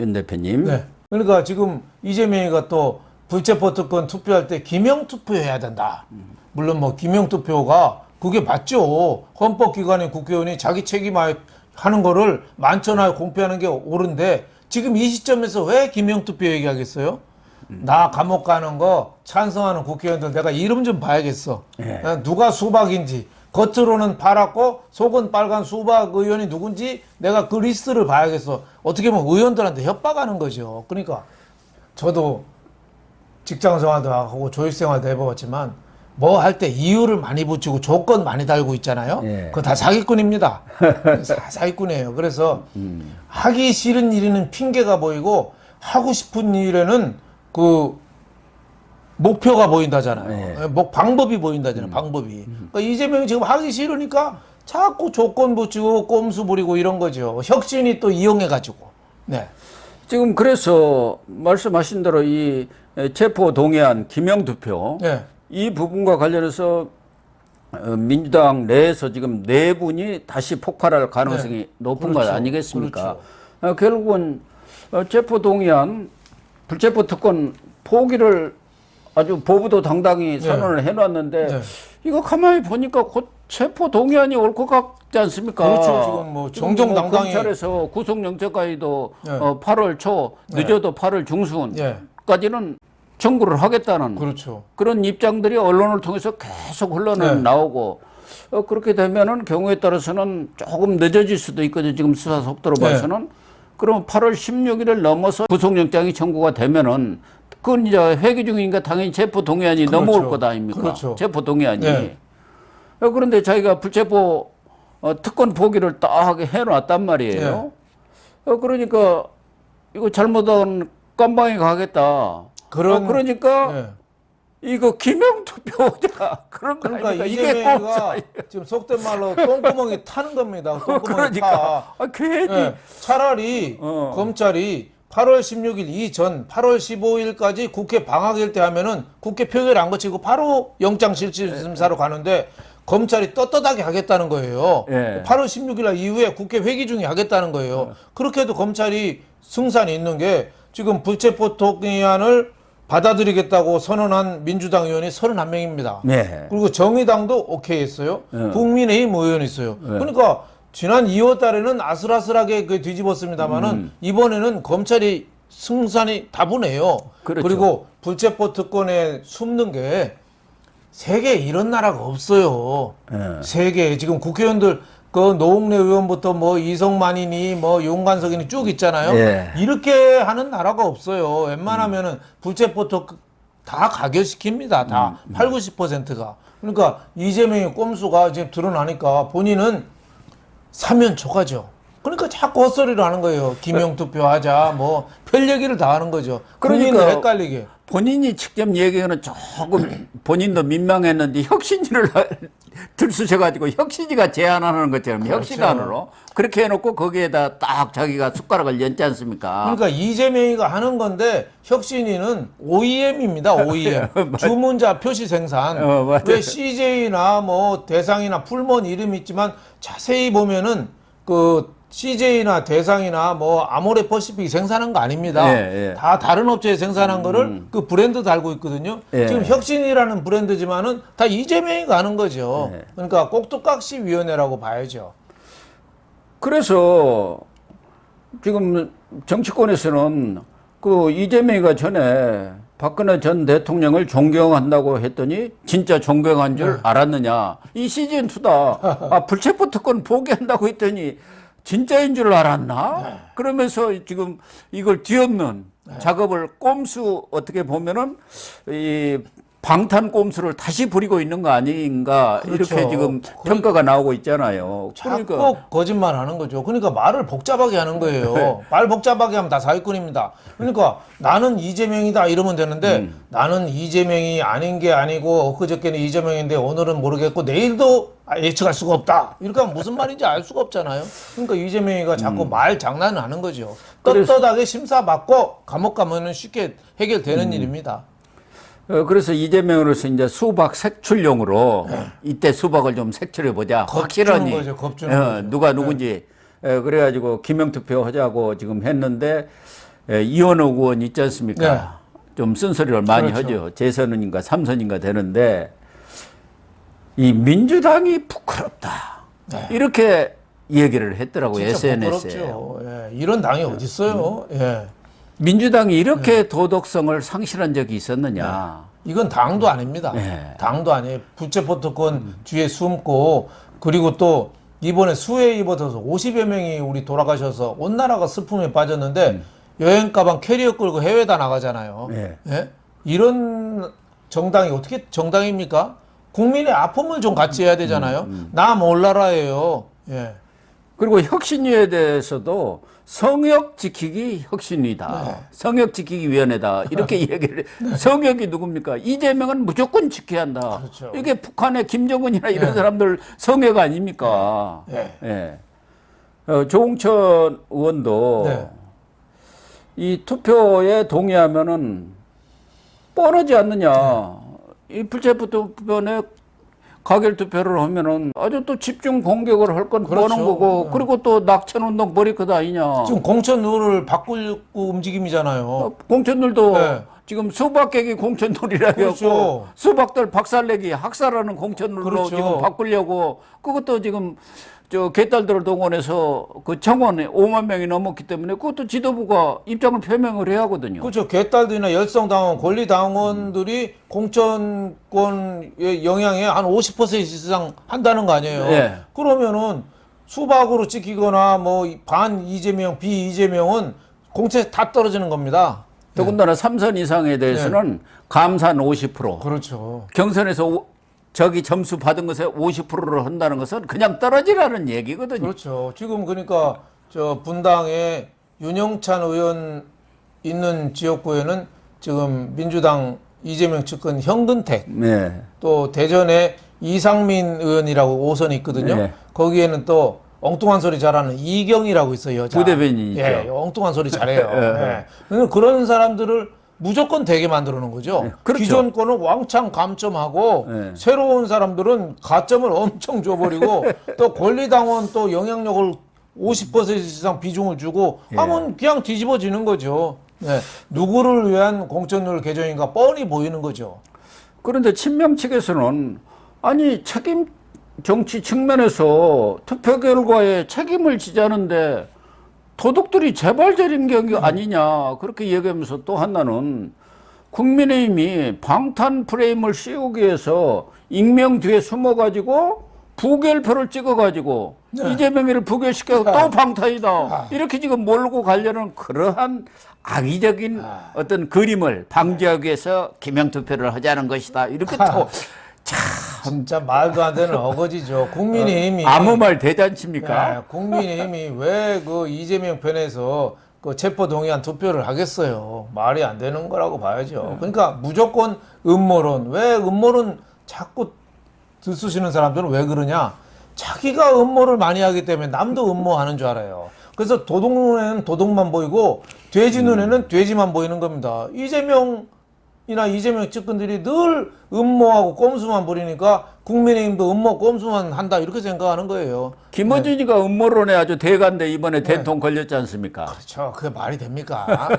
윤 대표님. 네. 그러니까 지금 이재명이가 또 불체포 특권 투표할 때 기명 투표해야 된다. 물론 뭐 기명 투표가 그게 맞죠. 헌법기관의 국회의원이 자기 책임하에 하는 거를 만천하에 공표하는 게 옳은데 지금 이 시점에서 왜 기명 투표 얘기하겠어요? 나 감옥 가는 거 찬성하는 국회의원들 내가 이름 좀 봐야겠어. 예. 누가 수박인지. 겉으로는 파랗고 속은 빨간 수박 의원이 누군지 내가 그 리스트를 봐야겠어. 어떻게 보면 의원들한테 협박하는 거죠. 그러니까 저도 직장 생활도 하고 조직 생활도 해보았지만 뭐 할 때 이유를 많이 붙이고 조건 많이 달고 있잖아요. 예. 그거 다 사기꾼입니다. 사기꾼이에요. 그래서 하기 싫은 일에는 핑계가 보이고 하고 싶은 일에는 그 목표가 보인다잖아요. 방법이 보인다잖아요. 방법이. 그러니까 이재명이 지금 하기 싫으니까 자꾸 조건 붙이고 꼼수 부리고 이런 거죠. 혁신이 또 이용해가지고. 네. 지금 그래서 말씀하신 대로 이 체포 동의안 기명 투표 네. 이 부분과 관련해서 민주당 내에서 지금 내분이 다시 폭발할 가능성이 높은 것 아니겠습니까? 그렇죠. 결국은 체포 동의안 불체포 특권 포기를 아주 보부도 당당히 선언을 해놨는데 이거 가만히 보니까 곧 체포 동의안이 올 것 같지 않습니까? 그렇죠. 지금 뭐 정정당당히 검찰에서 구속영장까지도 8월 초 늦어도 8월 중순까지는 청구를 하겠다는 그렇죠. 그런 입장들이 언론을 통해서 계속 흘러나오고 그렇게 되면은 경우에 따라서는 조금 늦어질 수도 있거든요. 지금 수사 속도로 봐서는. 그럼 8월 16일을 넘어서 구속영장이 청구가 되면은 그건 이제 회기 중이니까 당연히 체포 동의안이 넘어올 것 아닙니까? 그렇죠. 체포 동의안이. 그런데 자기가 불체포 특권 포기를 딱 해놨단 말이에요. 그러니까 이거 잘못하면 깜방에 가겠다. 그러니까 이거 기명 투표자 그런 거 그러니까 아닙니까? 이재명이가 지금 속된 말로 똥구멍에 타는 겁니다. 똥구멍에 타. 괜히 차라리 검찰이 8월 16일 이전 8월 15일까지 국회 방학일 때 하면은 국회 표결 안 거치고 바로 영장실질심사로 가는데 검찰이 떳떳하게 하겠다는 거예요. 8월 16일 날 이후에 국회 회기 중에 하겠다는 거예요. 그렇게 해도 검찰이 승산이 있는 게 지금 불체포 동의안을 받아들이겠다고 선언한 민주당 의원이 31명입니다. 그리고 정의당도 오케이 했어요. 국민의힘 의원이 있어요. 그러니까 지난 2월 달에는 아슬아슬하게 뒤집었습니다만은 이번에는 검찰이 승산이 다분해요. 그렇죠. 그리고 불체포 특권에 숨는 게 세계에 이런 나라가 없어요. 세계에 지금 국회의원들 그 노웅래 의원부터 뭐 이성만이니 뭐 윤관석이니 쭉 있잖아요. 이렇게 하는 나라가 없어요. 웬만하면은 불체포 다 가결시킵니다. 다 8, 90%가. 그러니까 이재명의 꼼수가 지금 드러나니까 본인은 사면 초과죠. 그러니까 자꾸 헛소리를 하는 거예요. 기명투표 하자, 뭐, 별 얘기를 다 하는 거죠. 그러니까 헷갈리게. 본인이 직접 얘기하는 조금 본인도 민망했는데 혁신위를 들쑤셔가지고 혁신위가 제안하는 것처럼 혁신안으로 그렇게 해놓고 거기에다 딱 자기가 숟가락을 얹지 않습니까? 그러니까 이재명이가 하는 건데 혁신위는 OEM입니다. OEM. 주문자 표시 생산. 왜 CJ나 뭐 대상이나 풀몬 이름 있지만 자세히 보면은 그 CJ나 대상이나 뭐 아모레 퍼시픽이 생산한 거 아닙니다. 다 다른 업체에 생산한 거를 그 브랜드 달고 있거든요. 지금 혁신이라는 브랜드지만은 다 이재명이 가는 거죠. 그러니까 꼭두각시 위원회라고 봐야죠. 그래서 지금 정치권에서는 그 이재명이가 전에 박근혜 전 대통령을 존경한다고 했더니 진짜 존경한 줄 알았느냐. 이 시즌2다. 불체포 특권 포기한다고 했더니 진짜인 줄 알았나? 그러면서 지금 이걸 뒤엎는 작업을 꼼수 어떻게 보면은 이 방탄 꼼수를 다시 부리고 있는 거 아닌가 이렇게 지금 평가가 나오고 있잖아요. 그러니까 자꾸 거짓말 하는 거죠. 그러니까 말을 복잡하게 하는 거예요. 말 복잡하게 하면 다 사기꾼입니다. 그러니까 나는 이재명이다 이러면 되는데 나는 이재명이 아닌 게 아니고 엊그저께는 이재명인데 오늘은 모르겠고 내일도 예측할 수가 없다. 이렇게 하면 무슨 말인지 알 수가 없잖아요. 그러니까 이재명이가 자꾸 말 장난을 하는 거죠. 떳떳하게 심사받고 감옥 가면은 쉽게 해결되는 일입니다. 그래서 이재명으로서 이제 수박 색출용으로 이때 수박을 좀 색출해 보자. 확실하니 겁주는 거죠. 누가 누군지 그래가지고 기명투표 하자고 지금 했는데 이원호 의원 있지 않습니까? 네. 좀 쓴소리를 많이 그렇죠. 하죠. 재선인가 3선인가 되는데 이 민주당이 부끄럽다. 네. 이렇게 얘기를 했더라고요. 진짜 SNS에. 부끄럽죠. 예, 이런 당이 어디 있어요? 예. 민주당이 이렇게 도덕성을 상실한 적이 있었느냐. 이건 당도 아닙니다. 네. 당도 아니에요. 부채포트권 뒤에 숨고 그리고 또 이번에 수해에 입어서 50여 명이 우리 돌아가셔서 온 나라가 슬픔에 빠졌는데 여행 가방 캐리어 끌고 해외다 나가잖아요. 네. 예? 이런 정당이 어떻게 정당입니까? 국민의 아픔을 좀 같이 해야 되잖아요. 나 몰라라예요. 예. 그리고 혁신위에 대해서도 성역 지키기 혁신위다. 네. 성역 지키기 위원회다. 이렇게 얘기를. 성역이 누굽니까? 이재명은 무조건 지켜야 한다. 그렇죠. 이게 북한의 김정은이나 이런 사람들 성역 아닙니까? 네. 예. 조홍천 의원도 네. 이 투표에 동의하면은 뻔하지 않느냐. 이 불체포투표에 가결 투표를 하면은 아주 또 집중 공격을 할 건 그렇죠. 뻔한 거고, 그리고 또 낙천운동 버리커도 아니냐. 지금 공천 룰을 바꾸려고 움직임이잖아요. 공천들도 네. 지금 수박 깨기 공천놀이라 그렇죠. 해갖고 수박들 박살내기 학살하는 공천놀로 그렇죠. 지금 바꾸려고 그것도 지금 저 개딸들을 동원해서 그 청원에 5만 명이 넘었기 때문에 그것도 지도부가 입장을 표명을 해야 하거든요. 그렇죠. 개딸들이나 열성당원, 권리당원들이 공천권의 영향에 한 50% 이상 한다는 거 아니에요. 네. 그러면은 수박으로 찍히거나 뭐 반 이재명, 비 이재명은 공천에 다 떨어지는 겁니다. 더군다나 3선 이상에 대해서는 감산 50%, 그렇죠. 경선에서 저기 점수 받은 것에 50%를 한다는 것은 그냥 떨어지라는 얘기거든요. 그렇죠. 지금 그러니까 저 분당에 윤영찬 의원 있는 지역구에는 지금 민주당 이재명 측근 현근택, 네. 또 대전에 이상민 의원이라고 5선이 있거든요. 네. 거기에는 또 엉뚱한 소리 잘하는 이경이라고 있어요, 여자. 부대변인 있죠. 예, 엉뚱한 소리 잘해요. 예. 그런 사람들을 무조건 되게 만들어 놓은 거죠. 네, 그렇죠. 기존 거는 왕창 감점하고 네. 새로운 사람들은 가점을 엄청 줘버리고 또 권리당원 또 영향력을 50% 이상 비중을 주고 예. 하면 그냥 뒤집어지는 거죠. 네. 누구를 위한 공천률 개정인가 뻔히 보이는 거죠. 그런데 친명 측에서는 아니 책임 정치 측면에서 투표 결과에 책임을 지자는데 도둑들이 재발적인 경우 아니냐 그렇게 얘기하면서 또 하나는 국민의힘이 방탄 프레임을 씌우기 위해서 익명 뒤에 숨어가지고 부결표를 찍어가지고 이재명이를 부결시켜서 또 방탄이다 이렇게 지금 몰고 가려는 그러한 악의적인 어떤 그림을 방지하기 위해서 기명투표를 하자는 것이다 이렇게 또 진짜 말도 안 되는 어거지죠. 국민의힘이 아무 말 대잔치입니까? 네, 국민의힘이 왜 그 이재명 편에서 그 체포 동의안 투표를 하겠어요. 말이 안 되는 거라고 봐야죠. 그러니까 무조건 음모론. 왜 음모론 자꾸 들쑤시는 사람들은 왜 그러냐? 자기가 음모를 많이 하기 때문에 남도 음모하는 줄 알아요. 그래서 도둑 눈에는 도둑만 보이고 돼지 눈에는 돼지만 보이는 겁니다. 이재명 측근들이 늘 음모하고 꼼수만 부리니까 국민의힘도 음모 꼼수만 한다 이렇게 생각하는 거예요. 김어준이가 음모론에 아주 대간데 이번에 대통 걸렸지 않습니까? 그렇죠. 그게 말이 됩니까?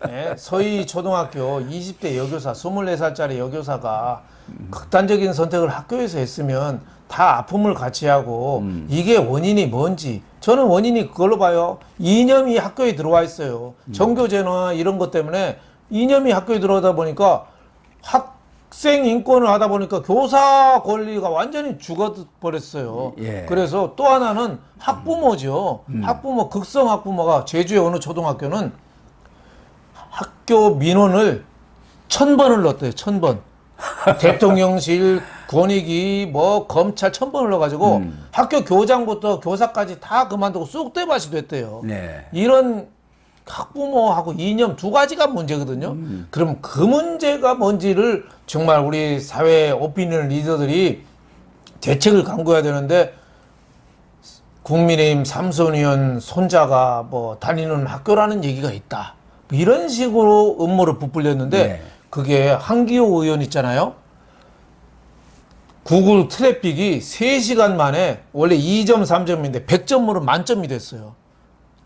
네, 서희 초등학교 20대 여교사, 24살짜리 여교사가 극단적인 선택을 학교에서 했으면 다 아픔을 같이 하고 이게 원인이 뭔지 저는 원인이 그걸로 봐요. 이념이 학교에 들어와 있어요. 정교제나 이런 것 때문에 이념이 학교에 들어오다 보니까 학생 인권을 하다 보니까 교사 권리가 완전히 죽어버렸어요. 예. 그래서 또 하나는 학부모죠. 학부모, 극성 학부모가 제주의 어느 초등학교는 학교 민원을 1000번을 넣었대요. 1000번. 대통령실, 권익위, 뭐 검찰 1000번을 넣어가지고 학교 교장부터 교사까지 다 그만두고 쑥대밭이 됐대요. 네. 이런 학부모하고 이념 두 가지가 문제거든요. 그럼 그 문제가 뭔지를 정말 우리 사회 오피니언 리더들이 대책을 강구해야 되는데 국민의힘 삼선 의원 손자가 뭐 다니는 학교라는 얘기가 있다. 이런 식으로 음모를 부풀렸는데 네. 그게 한기호 의원 있잖아요. 구글 트래픽이 3시간 만에 원래 2점, 3점인데 100점으로 만점이 됐어요.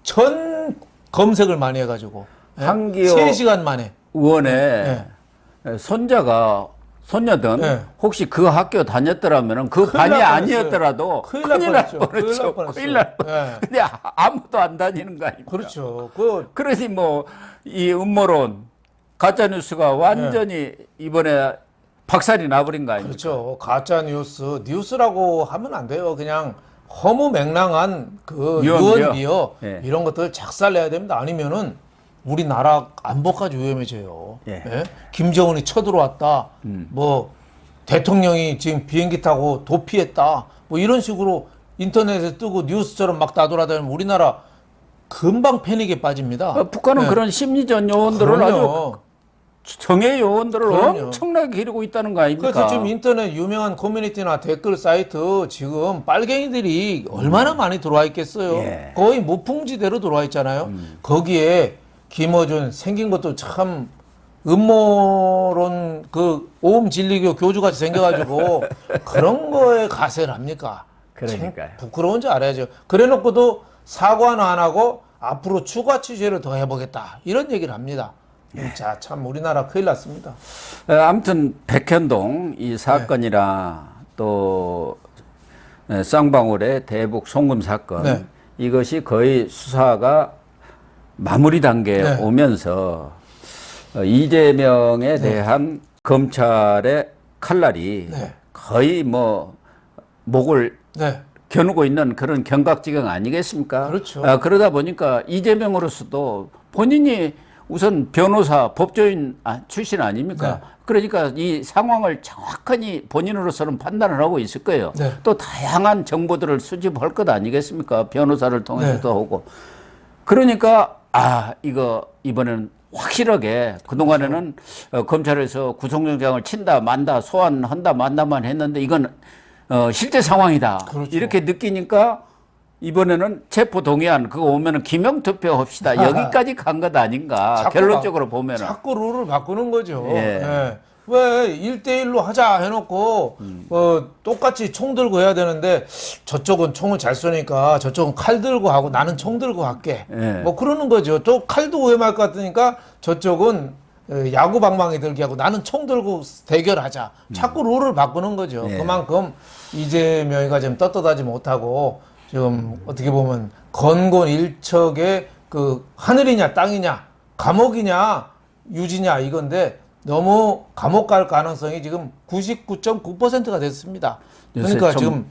전 검색을 많이 해가지고 한기호 3시간 만에. 의원의 손녀든 네. 혹시 그 학교 다녔더라면 그 큰일 반이 날 뻔했어요. 아니었더라도 큰일 날 뻔했죠. 큰일 날 뻔. 예. 근데 아무도 안 다니는 거 아닙니까? 그렇죠. 그러니 뭐 이 음모론 가짜 뉴스가 완전히 이번에 박살이 나버린 거 아닙니까? 그렇죠. 가짜 뉴스라고 하면 안 돼요. 그냥 허무맹랑한 그 유언비어. 유언비어 예. 이런 것들 작살내야 됩니다. 아니면은 우리나라 안보까지 위험해져요. 예. 예? 김정은이 쳐들어왔다. 뭐 대통령이 지금 비행기 타고 도피했다. 뭐 이런 식으로 인터넷에 뜨고 뉴스처럼 막 나돌아다니면 우리나라 금방 패닉에 빠집니다. 북한은 예. 그런 심리전 요원들을 아주 그럼요. 정예 요원들을 그럼요. 엄청나게 기르고 있다는 거 아닙니까? 그래서 지금 인터넷 유명한 커뮤니티나 댓글 사이트 지금 빨갱이들이 얼마나 많이 들어와 있겠어요. 예. 거의 무풍지대로 들어와 있잖아요. 거기에 김어준 생긴 것도 참 음모론 그 오음 진리교 교주같이 생겨가지고 그런 거에 가세를 합니까? 그러니까요. 참 부끄러운 줄 알아야죠. 그래놓고도 사과는 안 하고 앞으로 추가 취재를 더 해보겠다 이런 얘기를 합니다. 자, 참 우리나라 큰일 났습니다. 아무튼 백현동 이 사건이라 또 쌍방울의 대북 송금 사건 네. 이것이 거의 수사가 마무리 단계에 네. 오면서 이재명에 대한 검찰의 칼날이 네. 거의 뭐 목을 네. 겨누고 있는 그런 경각지경 아니겠습니까? 그렇죠. 그러다 보니까 이재명으로서도 본인이 우선 변호사, 법조인 출신 아닙니까? 네. 그러니까 이 상황을 정확하니 본인으로서는 판단을 하고 있을 거예요. 네. 또 다양한 정보들을 수집할 것 아니겠습니까? 변호사를 통해서도 네. 하고. 그러니까 이거 이번에는 확실하게 그동안에는 검찰에서 구속영장을 친다 만다 소환한다 만다만 했는데 이건 실제 상황이다. 그렇죠. 이렇게 느끼니까 이번에는 체포동의안 그거 오면은 기명투표 합시다. 여기까지 간 것 아닌가. 결론적으로 보면은. 자꾸 룰을 바꾸는 거죠. 예. 예. 왜 1대1로 하자 해놓고 똑같이 총 들고 해야 되는데 저쪽은 총을 잘 쏘니까 저쪽은 칼 들고 하고 나는 총 들고 할게. 예. 뭐 그러는 거죠. 또 칼도 위험할 것 같으니까 저쪽은 야구 방망이 들게 하고 나는 총 들고 대결하자. 자꾸 룰을 바꾸는 거죠. 예. 그만큼 이재명이가 지금 떳떳하지 못하고 지금 어떻게 보면 건곤일척의 그 하늘이냐 땅이냐 감옥이냐 유지냐 이건데 너무 감옥 갈 가능성이 지금 99.9%가 됐습니다. 요새 그러니까 좀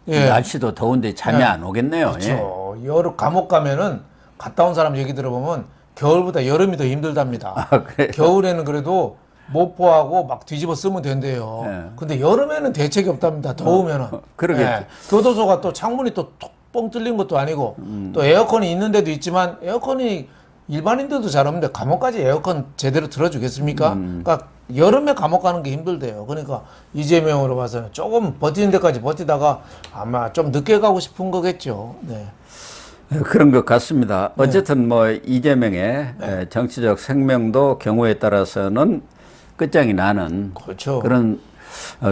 지금 날씨도 더운데 잠이 예. 안 오겠네요. 그렇죠. 여름 감옥 가면은 갔다 온 사람 얘기 들어보면 겨울보다 여름이 더 힘들답니다. 그래요? 겨울에는 그래도 모포하고 막 뒤집어 쓰면 된대요. 예. 근데 여름에는 대책이 없답니다. 더우면은. 그러겠지. 교도소가 또 창문이 또 뻥 뚫린 것도 아니고 또 에어컨이 있는 데도 있지만 에어컨이 일반인들도 잘 없는데 감옥까지 에어컨 제대로 틀어주겠습니까? 그러니까 여름에 감옥 가는 게 힘들대요. 그러니까 이재명으로 봐서는 조금 버티는 데까지 버티다가 아마 좀 늦게 가고 싶은 거겠죠. 네. 그런 것 같습니다. 어쨌든 뭐 이재명의 정치적 생명도 경우에 따라서는 끝장이 나는 그렇죠. 그런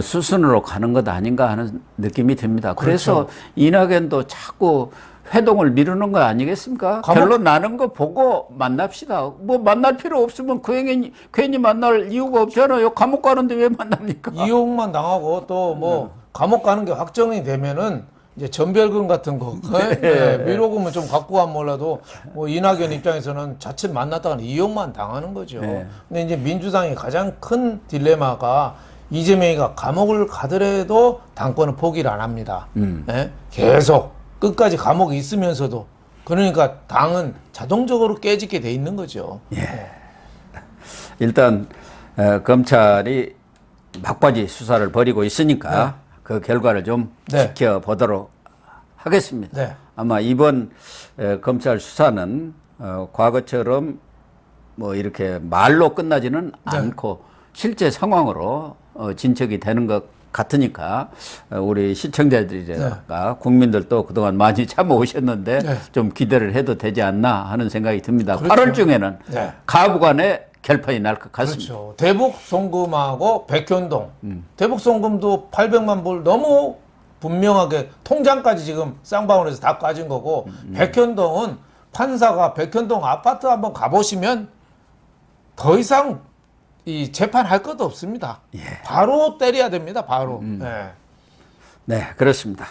수순으로 가는 것 아닌가 하는 느낌이 듭니다. 그래서 이낙연도 자꾸 회동을 미루는 거 아니겠습니까? 결론 나는 거 보고 만납시다. 뭐 만날 필요 없으면 괜히 만날 이유가 없잖아요. 감옥 가는데 왜 만납니까? 이용만 당하고 또 뭐 감옥 가는 게 확정이 되면은 이제 전별금 같은 거 위로금은 좀 갖고 가면 몰라도 뭐 이낙연 입장에서는 자칫 만났다가는 이용만 당하는 거죠. 근데 이제 민주당의 가장 큰 딜레마가 이재명이가 감옥을 가더라도 당권은 포기를 안 합니다. 예? 계속 끝까지 감옥에 있으면서도 그러니까 당은 자동적으로 깨지게 돼 있는 거죠. 일단 검찰이 막바지 수사를 벌이고 있으니까 그 결과를 좀 지켜보도록 하겠습니다. 네. 아마 이번 검찰 수사는 과거처럼 뭐 이렇게 말로 끝나지는 않고 실제 상황으로 진척이 되는 것 같으니까 우리 시청자들이나 국민들도 그동안 많이 참아오셨는데 좀 기대를 해도 되지 않나 하는 생각이 듭니다. 그렇죠. 8월 중에는 가부간의 결판이 날 것 같습니다. 그렇죠. 대북 송금하고 백현동. 대북 송금도 800만 불 너무 분명하게 통장까지 지금 쌍방울에서 다 까진 거고 백현동은 판사가 백현동 아파트 한번 가보시면 더 이상 이 재판할 것도 없습니다. 바로 때려야 됩니다. 바로. 네. 네, 그렇습니다.